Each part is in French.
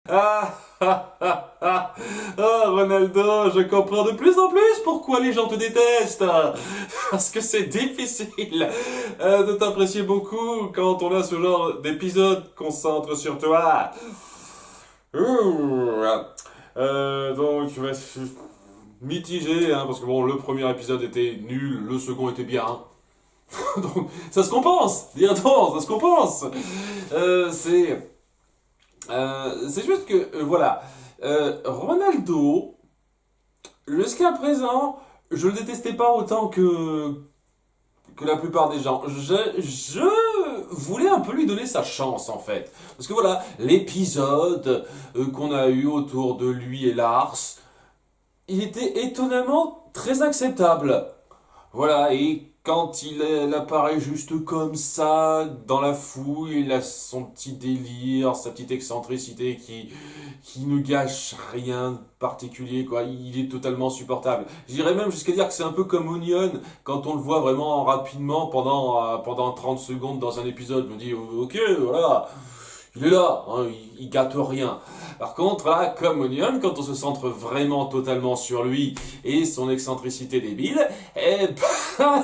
Ah, ah, ah, ah. Oh, Ronaldo, je comprends de plus en plus pourquoi les gens te détestent. Parce que c'est difficile de t'apprécier beaucoup quand on a ce genre d'épisode qu'on se centre sur toi. Ouh. Donc, ouais, je suis mitigé, hein, parce que bon, le premier épisode était nul, le second était bien. Donc, ça se compense, dis-t-on, ça se compense. C'est c'est juste que, voilà, Ronaldo, jusqu'à présent, je le détestais pas autant que la plupart des gens. Je voulais un peu lui donner sa chance, en fait. Parce que voilà, l'épisode qu'on a eu autour de lui et Lars, il était étonnamment très acceptable. Voilà, et quand il apparaît juste comme ça, dans la foule, il a son petit délire, sa petite excentricité qui ne gâche rien de particulier, quoi. Il est totalement supportable. J'irais même jusqu'à dire que c'est un peu comme Onion, quand on le voit vraiment rapidement pendant 30 secondes dans un épisode. Je me dis, ok, voilà, il est là, hein, il gâte rien. Par contre, là, comme Onion, quand on se centre vraiment totalement sur lui et son excentricité débile, eh ben,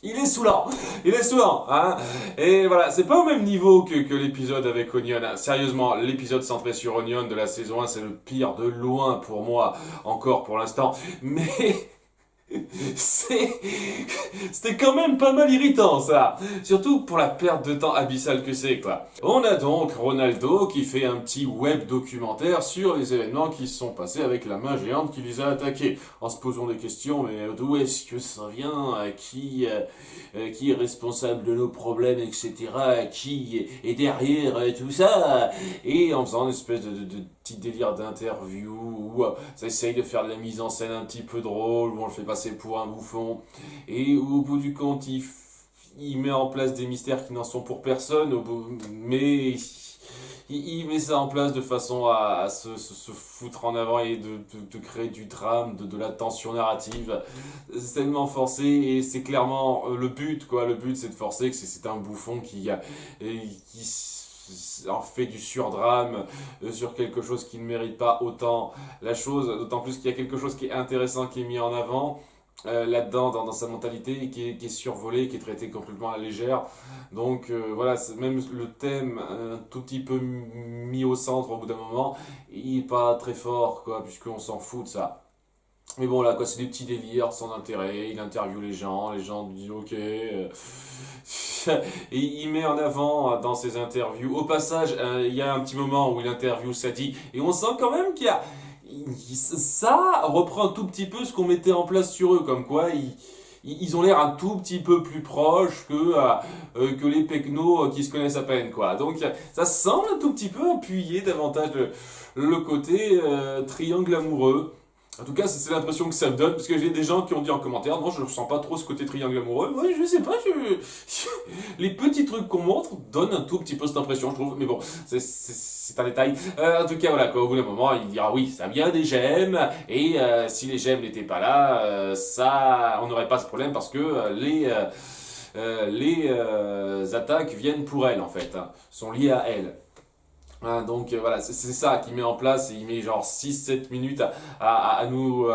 il est saoulant. Il est saoulant, hein. Et voilà, c'est pas au même niveau que l'épisode avec Onion. Sérieusement, l'épisode centré sur Onion de la saison 1, c'est le pire de loin pour moi, encore pour l'instant. Mais c'est- c'était quand même pas mal irritant ça. Surtout pour la perte de temps abyssale que c'est quoi. On a donc Ronaldo qui fait un petit web documentaire sur les événements qui se sont passés avec la main géante qui les a attaqués. En se posant des questions, mais d'où est-ce que ça vient? Qui est responsable de nos problèmes, etc. Qui est derrière tout ça? Et en faisant une espèce de petit délire d'interview où ça essaye de faire de la mise en scène un petit peu drôle, où on le fait passer pour un bouffon, et où au bout du compte il met en place des mystères qui n'en sont pour personne, mais il met ça en place de façon à se foutre en avant et de créer du drame, de la tension narrative. C'est tellement forcé et c'est clairement le but, quoi. Le but, c'est de forcer que c'est un bouffon qui en fait du surdrame sur quelque chose qui ne mérite pas autant la chose, d'autant plus qu'il y a quelque chose qui est intéressant qui est mis en avant là-dedans dans sa mentalité et qui est survolé, qui est traité complètement à la légère. Donc voilà, même le thème un tout petit peu mis au centre au bout d'un moment, il est pas très fort quoi, puisqu'on s'en fout de ça. Mais bon là quoi, c'est des petits délires sans intérêt, il interviewe les gens disent ok. Et il met en avant dans ses interviews. Au passage, il y a un petit moment où il interviewe Sadie et on sent quand même ça reprend un tout petit peu ce qu'on mettait en place sur eux, comme quoi ils ont l'air un tout petit peu plus proches que les pecnos qui se connaissent à peine, quoi. Donc ça semble un tout petit peu appuyer davantage le côté triangle amoureux. En tout cas, c'est l'impression que ça me donne, parce que j'ai des gens qui ont dit en commentaire, non, je ne ressens pas trop ce côté triangle amoureux. Ouais, je sais pas, les petits trucs qu'on montre donnent un tout petit peu cette impression, je trouve. Mais bon, c'est un détail. En tout cas, voilà, quoi, au bout d'un moment, il dira oui, ça vient des gemmes, et si les gemmes n'étaient pas là, ça, on n'aurait pas ce problème, parce que les attaques viennent pour elle, en fait, hein, sont liées à elle. Hein, donc voilà, c'est ça qu'il met en place et il met genre 6 7 minutes à nous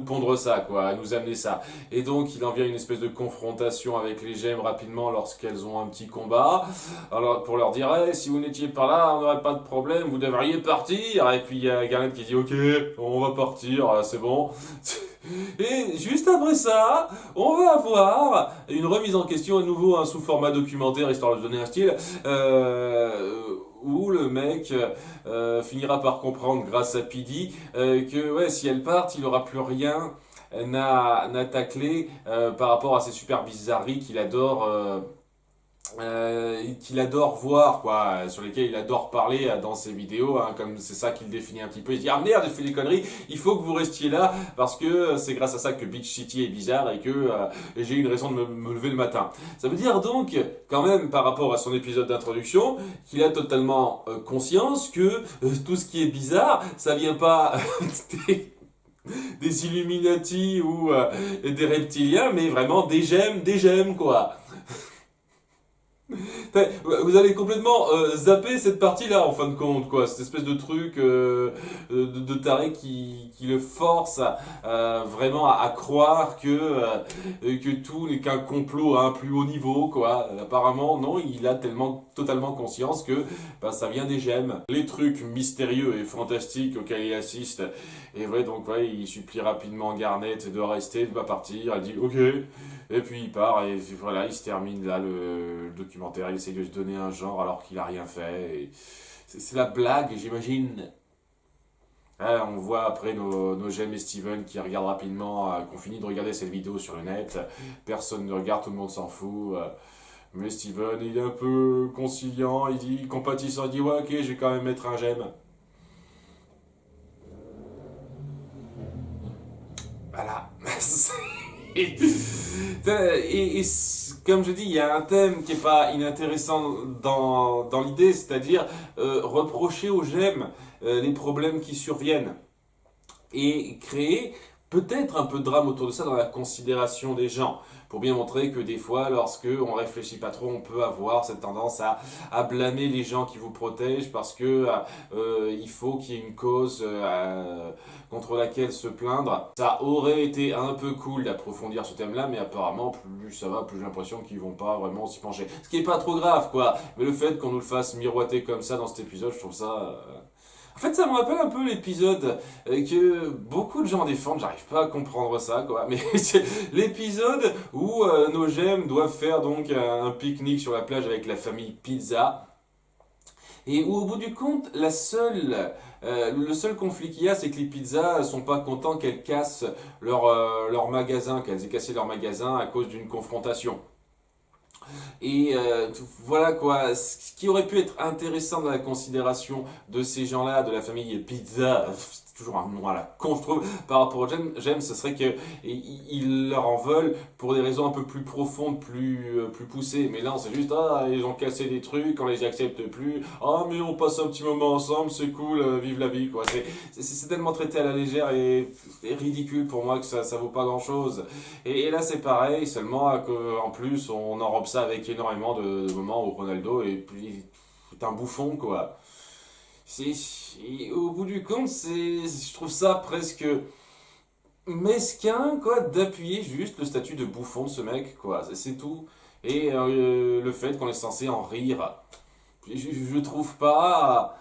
pondre ça, quoi, à nous amener ça. Et donc il en vient une espèce de confrontation avec les gemmes rapidement lorsqu'elles ont un petit combat. Alors pour leur dire, hey, si vous n'étiez pas là, on n'aurait pas de problème, vous devriez partir. Et puis il y a Garnet qui dit, ok, on va partir, c'est bon. Et juste après ça, on va avoir une remise en question à nouveau hein, sous format documentaire, histoire de donner un style, où le mec finira par comprendre grâce à Pidi que ouais, si elle part, il n'aura plus rien n'a taclé par rapport à ces super bizarreries qu'il adore voir, quoi, sur lesquels il adore parler dans ses vidéos, hein, comme c'est ça qu'il définit un petit peu. Il dit ah merde, j'ai fait des conneries, il faut que vous restiez là parce que c'est grâce à ça que Beach City est bizarre et que j'ai une raison de me lever le matin. Ça veut dire donc, quand même, par rapport à son épisode d'introduction, qu'il a totalement conscience que tout ce qui est bizarre, ça vient pas des Illuminati ou des reptiliens, mais vraiment des gemmes, quoi. Vous allez complètement zapper cette partie-là en fin de compte, quoi. Cette espèce de truc de taré qui le force vraiment à croire que tout n'est qu'un complot à un plus haut niveau, quoi. Apparemment, non, il a tellement totalement conscience que bah, ça vient des gemmes. Les trucs mystérieux et fantastiques auxquels il assiste. Et ouais, donc ouais, il supplie rapidement Garnet de rester, de pas partir. Elle dit ok. Et puis il part et voilà, il se termine là le documentaire. Il essaie de se donner un genre alors qu'il a rien fait. Et c'est la blague, j'imagine. Ah, on voit après nos gemmes et Steven qui regardent rapidement, qui ont fini de regarder cette vidéo sur le net. Personne ne regarde, tout le monde s'en fout. Mais Steven, il est un peu conciliant, il dit, compatissant, il dit ouais ok, je vais quand même mettre un j'aime. Voilà. Comme je dis, il y a un thème qui est pas inintéressant dans l'idée, c'est-à-dire reprocher aux gemmes les problèmes qui surviennent et créer peut-être un peu de drame autour de ça dans la considération des gens, pour bien montrer que des fois, lorsque on réfléchit pas trop, on peut avoir cette tendance à blâmer les gens qui vous protègent parce que il faut qu'il y ait une cause contre laquelle se plaindre. Ça aurait été un peu cool d'approfondir ce thème-là, mais apparemment, plus ça va, plus j'ai l'impression qu'ils vont pas vraiment s'y pencher. Ce qui est pas trop grave, quoi. Mais le fait qu'on nous le fasse miroiter comme ça dans cet épisode, je trouve ça... En fait, ça me rappelle un peu l'épisode que beaucoup de gens défendent, j'arrive pas à comprendre ça, quoi. Mais c'est l'épisode où nos gemmes doivent faire donc un pique-nique sur la plage avec la famille Pizza. Et où au bout du compte, le seul conflit qu'il y a, c'est que les pizzas sont pas contents qu'elles cassent leur magasin, qu'elles aient cassé leur magasin à cause d'une confrontation. Et voilà quoi, ce qui aurait pu être intéressant dans la considération de ces gens-là, de la famille Pizza, c'est toujours un nom à la con je trouve, par rapport aux James, ce serait qu'ils leur en veulent pour des raisons un peu plus profondes, plus poussées. Mais là, c'est juste, ah, ils ont cassé des trucs, on les accepte plus, ah, mais on passe un petit moment ensemble, c'est cool, vive la vie, quoi. C'est tellement traité à la légère et ridicule pour moi que ça vaut pas grand-chose. Et là, c'est pareil, seulement qu'en plus, on enrobe ça avec énormément de moments où Ronaldo est un bouffon, quoi. Au bout du compte, je trouve ça presque mesquin, quoi, d'appuyer juste le statut de bouffon de ce mec, quoi. C'est tout. Et le fait qu'on est censé en rire. Je trouve pas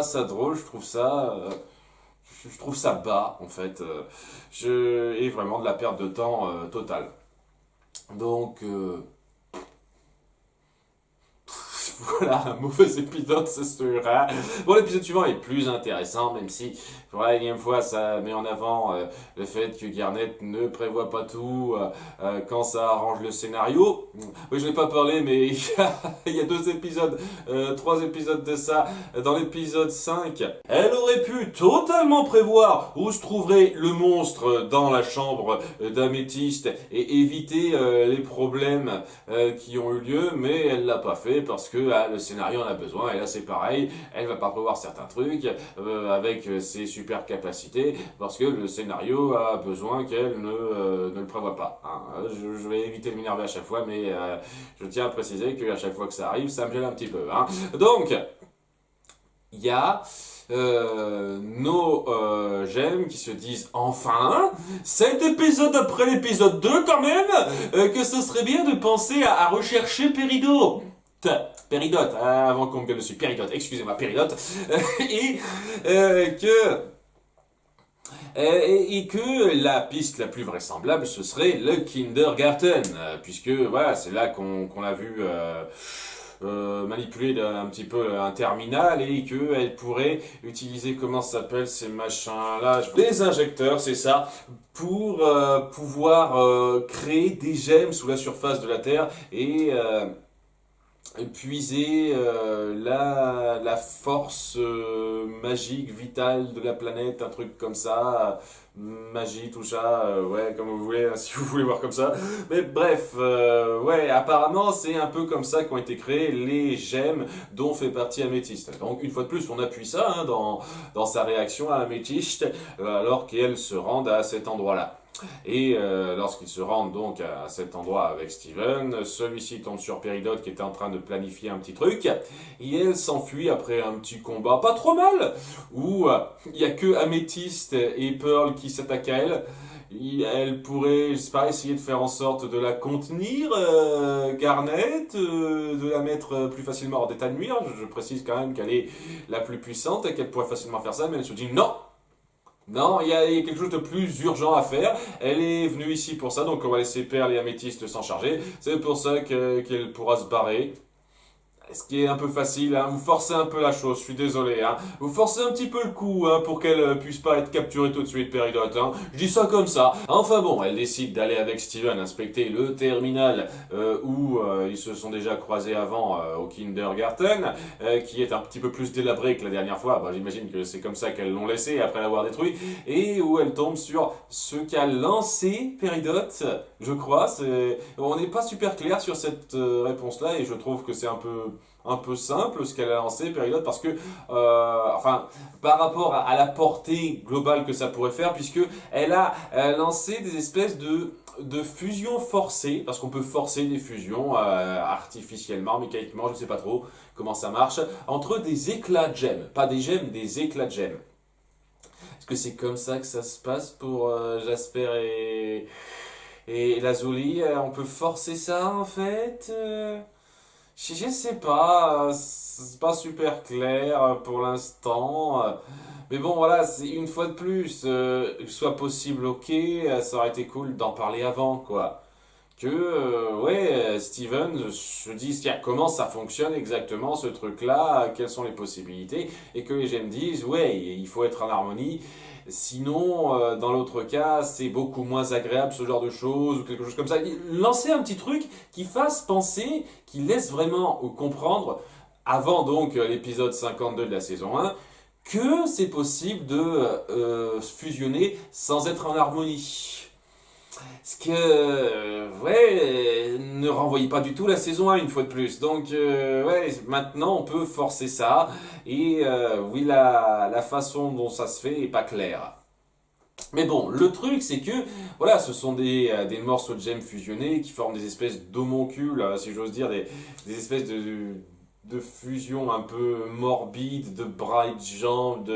ça drôle, je trouve ça bas, en fait. Et vraiment de la perte de temps totale. Donc, voilà, un mauvais épisode, c'est sûr. Hein. Bon, l'épisode suivant est plus intéressant, même si, pour la énième fois, ça met en avant le fait que Garnet ne prévoit pas tout quand ça arrange le scénario. Oui, je n'ai pas parlé, mais il y a 2 épisodes, 3 épisodes de ça. Dans l'épisode 5, elle aurait pu totalement prévoir où se trouverait le monstre dans la chambre d'Améthyste et éviter les problèmes qui ont eu lieu, mais elle l'a pas fait parce que le scénario en a besoin, et là c'est pareil, elle va pas prévoir certains trucs avec ses super capacités, parce que le scénario a besoin qu'elle ne le prévoit pas. Hein. Je vais éviter de m'énerver à chaque fois, mais je tiens à préciser qu'à chaque fois que ça arrive, ça me gêne un petit peu. Hein. Donc, il y a nos gemmes qui se disent enfin, cet épisode après l'épisode 2 quand même, que ce serait bien de penser à rechercher Péridote, avant qu'on me gueule dessus, Péridote, excusez-moi, Péridote, et que la piste la plus vraisemblable ce serait le Kindergarten, puisque voilà, c'est là qu'on l'a vu manipuler un petit peu un terminal et qu'elle pourrait utiliser, comment ça s'appelle ces machins-là, des injecteurs, c'est ça, pour pouvoir créer des gemmes sous la surface de la Terre et puiser la force magique, vitale de la planète, un truc comme ça, magie, tout ça, ouais, comme vous voulez, hein, si vous voulez voir comme ça. Mais bref, ouais, apparemment, c'est un peu comme ça qu'ont été créées les gemmes dont fait partie Améthyste. Donc, une fois de plus, on appuie ça hein, dans sa réaction à Améthyste, alors qu'elle se rende à cet endroit-là. Et lorsqu'ils se rendent donc à cet endroit avec Steven, celui-ci tombe sur Peridot qui était en train de planifier un petit truc, et elle s'enfuit après un petit combat pas trop mal, où il n'y a que Améthyste et Pearl qui s'attaquent à elle. Elle pourrait, je sais pas, essayer de faire en sorte de la contenir, Garnet, de la mettre plus facilement hors d'état de nuire. Je précise quand même qu'elle est la plus puissante et qu'elle pourrait facilement faire ça, mais elle se dit non, non, il y a quelque chose de plus urgent à faire. Elle est venue ici pour ça, donc on va laisser Perle et Améthyste s'en charger. C'est pour ça qu'elle pourra se barrer. Ce qui est un peu facile, hein. Vous forcez un peu la chose, je suis désolé. Hein. Vous forcez un petit peu le coup hein, pour qu'elle puisse pas être capturée tout de suite, Peridot. Hein. Je dis ça comme ça. Enfin bon, elle décide d'aller avec Steven inspecter le terminal où ils se sont déjà croisés avant au Kindergarten, qui est un petit peu plus délabré que la dernière fois. Bah, j'imagine que c'est comme ça qu'elles l'ont laissé après l'avoir détruit. Et où elle tombe sur ce qu'a lancé Peridot, je crois. On n'est pas super clair sur cette réponse-là et je trouve que c'est un peu simple ce qu'elle a lancé, Peridot, parce que, enfin, par rapport à la portée globale que ça pourrait faire, puisque elle a lancé des espèces de fusions forcées, parce qu'on peut forcer des fusions artificiellement, mécaniquement, je ne sais pas trop comment ça marche, entre des éclats de gemmes, pas des gemmes, des éclats de gemmes. Est-ce que c'est comme ça que ça se passe pour Jasper et Lazuli? On peut forcer ça en fait? Je sais pas, c'est pas super clair pour l'instant. Mais bon, voilà, c'est une fois de plus, que ce soit possible, ok, ça aurait été cool d'en parler avant, quoi. Que, ouais, Steven se dise, tiens, comment ça fonctionne exactement ce truc-là, quelles sont les possibilités, et que les gemmes disent, ouais, il faut être en harmonie. Sinon, dans l'autre cas, c'est beaucoup moins agréable ce genre de choses ou quelque chose comme ça. Lancer un petit truc qui fasse penser, qui laisse vraiment comprendre, avant donc l'épisode 52 de la saison 1, que c'est possible de fusionner sans être en harmonie. Ce que, ouais, ne renvoyait pas du tout la saison 1 une fois de plus. Donc, ouais, maintenant on peut forcer ça. Et oui, la façon dont ça se fait est pas claire. Mais bon, le truc c'est que, voilà, ce sont des morceaux de gemmes fusionnés qui forment des espèces d'homoncules, si j'ose dire, des espèces de fusion un peu morbide, de bras et de jambes,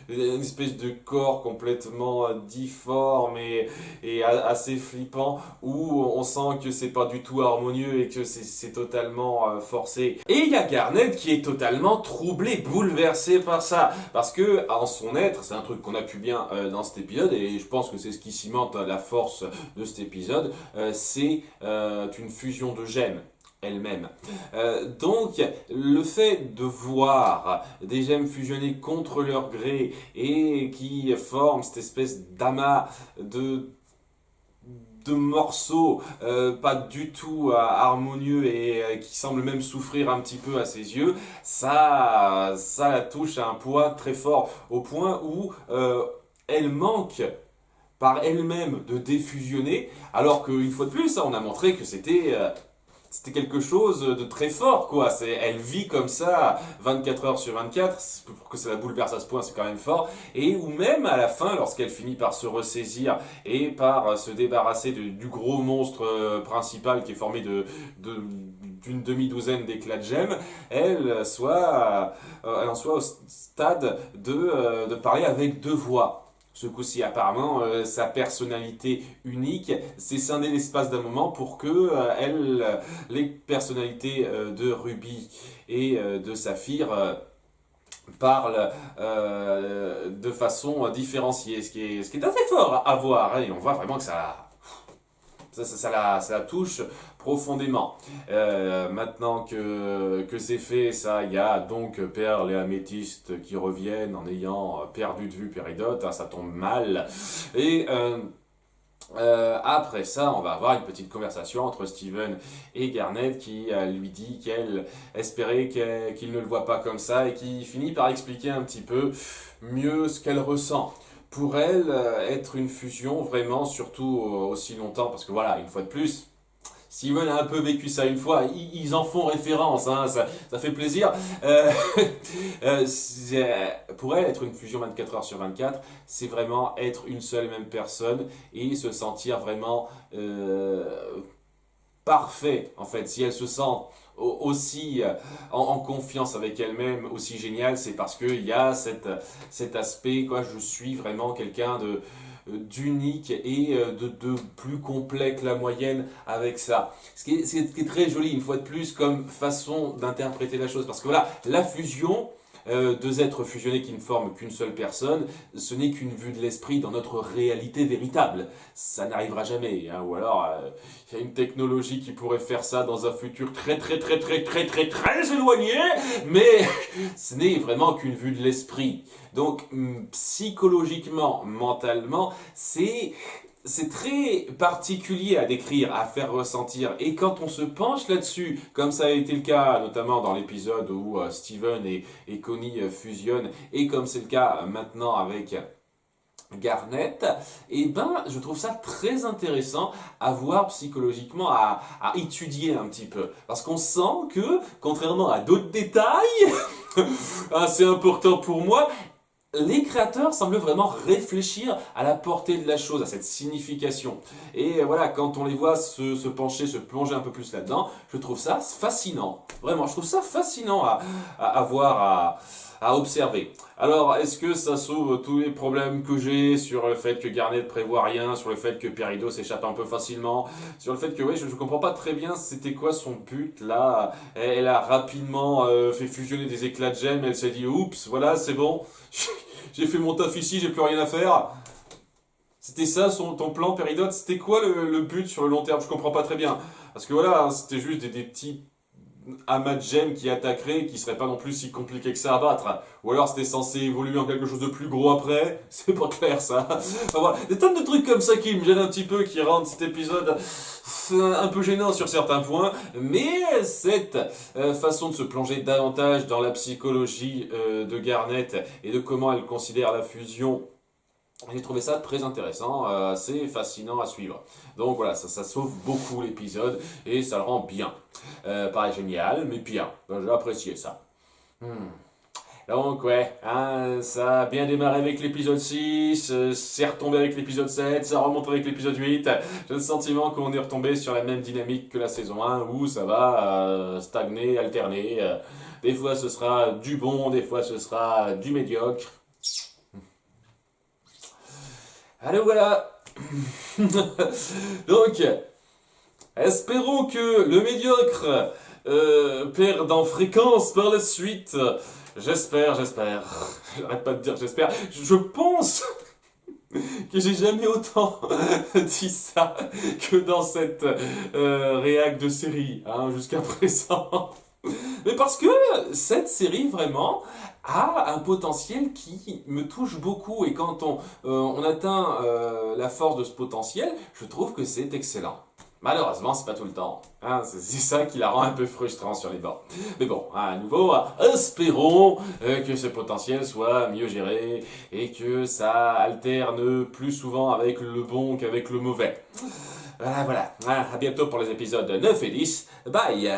une espèce de corps complètement difforme et assez flippant, où on sent que c'est pas du tout harmonieux et que c'est totalement forcé. Et il y a Garnet qui est totalement troublé, bouleversé par ça, parce que en son être, c'est un truc qu'on a pu bien dans cet épisode, et je pense que c'est ce qui cimente la force de cet épisode, c'est une fusion de gemmes elle-même. Donc, le fait de voir des gemmes fusionner contre leur gré et qui forment cette espèce d'amas de morceaux pas du tout harmonieux et qui semblent même souffrir un petit peu à ses yeux, ça la touche à un poids très fort, au point où elle manque par elle-même de défusionner, alors qu'une fois de plus, on a montré que c'était quelque chose de très fort, quoi. Elle vit comme ça 24 heures sur 24, pour que ça la bouleverse à ce point, c'est quand même fort. Et ou même à la fin, lorsqu'elle finit par se ressaisir et par se débarrasser du gros monstre principal qui est formé d'une demi-douzaine d'éclats de gemmes, elle en soit au stade de parler avec deux voix. Ce coup-ci, apparemment, sa personnalité unique s'est scindée l'espace d'un moment pour que les personnalités de Ruby et de Saphir parlent de façon différenciée, ce qui est assez fort à voir, hein, et on voit vraiment que ça la touche profondément. Maintenant que c'est fait, ça, il y a donc Perle et Améthyste qui reviennent en ayant perdu de vue Peridot, hein, ça tombe mal. Et après ça, on va avoir une petite conversation entre Steven et Garnet qui lui dit qu'elle espérait qu'il ne le voit pas comme ça et qui finit par expliquer un petit peu mieux ce qu'elle ressent. Pour elle, être une fusion, vraiment, surtout aussi longtemps, parce que voilà, une fois de plus, Steven a un peu vécu ça une fois, ils en font référence, hein, ça fait plaisir. Euh, pour elle, être une fusion 24 heures sur 24, c'est vraiment être une seule et même personne et se sentir vraiment parfait, en fait. Si elle se sent aussi en confiance avec elle-même, aussi géniale, c'est parce qu'il y a cet aspect, quoi, je suis vraiment quelqu'un d'unique et de plus complet que la moyenne avec ça. Ce qui est très joli, une fois de plus, comme façon d'interpréter la chose. Parce que voilà, la fusion, deux êtres fusionnés qui ne forment qu'une seule personne, ce n'est qu'une vue de l'esprit dans notre réalité véritable. Ça n'arrivera jamais, hein. Ou alors, il y a une technologie qui pourrait faire ça dans un futur très très très très très très très éloigné, mais ce n'est vraiment qu'une vue de l'esprit. Donc, psychologiquement, mentalement, c'est très particulier à décrire, à faire ressentir. Et quand on se penche là-dessus, comme ça a été le cas notamment dans l'épisode où Steven et Connie fusionnent, et comme c'est le cas maintenant avec Garnet, et ben je trouve ça très intéressant à voir psychologiquement, à étudier un petit peu. Parce qu'on sent que, contrairement à d'autres détails, assez importants pour moi, les créateurs semblent vraiment réfléchir à la portée de la chose, à cette signification. Et voilà, quand on les voit se pencher, se plonger un peu plus là-dedans, je trouve ça fascinant. Vraiment, je trouve ça fascinant à voir, à observer. Alors, est-ce que ça sauve tous les problèmes que j'ai sur le fait que Garnet prévoit rien, sur le fait que Peridot s'échappe un peu facilement, sur le fait que, ouais, je comprends pas très bien c'était quoi son but là. Elle a rapidement fait fusionner des éclats de gemmes, elle s'est dit, oups, voilà, c'est bon, j'ai fait mon taf ici, j'ai plus rien à faire. C'était ça ton plan, Peridot? C'était quoi le but sur le long terme? Je comprends pas très bien. Parce que voilà, hein, c'était juste des petits amas de gemmes qui attaqueraient, qui seraient pas non plus si compliqués que ça à battre. Ou alors c'était censé évoluer en quelque chose de plus gros après. C'est pas clair ça. Enfin, voilà. Des tonnes de trucs comme ça qui me gênent un petit peu, qui rendent cet épisode un peu gênant sur certains points. Mais cette façon de se plonger davantage dans la psychologie de Garnet et de comment elle considère la fusion, j'ai trouvé ça très intéressant, assez fascinant à suivre. Donc voilà, ça sauve beaucoup l'épisode et ça le rend bien. Pas génial, mais bien. Ben, j'ai apprécié ça. Donc ouais, hein, ça a bien démarré avec l'épisode 6, c'est retombé avec l'épisode 7, ça remonte avec l'épisode 8. J'ai le sentiment qu'on est retombé sur la même dynamique que la saison 1 où ça va stagner, alterner. Des fois ce sera du bon, des fois ce sera du médiocre. Allez voilà. Donc, espérons que le médiocre perde en fréquence par la suite. J'espère. J'arrête pas de dire j'espère. Je pense que j'ai jamais autant dit ça que dans cette réac de série, hein, jusqu'à présent. Mais parce que cette série, vraiment, a un potentiel qui me touche beaucoup. Et quand on atteint la force de ce potentiel, je trouve que c'est excellent. Malheureusement, c'est pas tout le temps. Hein, c'est ça qui la rend un peu frustrant sur les bords. Mais bon, à nouveau, espérons que ce potentiel soit mieux géré et que ça alterne plus souvent avec le bon qu'avec le mauvais. Voilà. À bientôt pour les épisodes 9 et 10. Bye!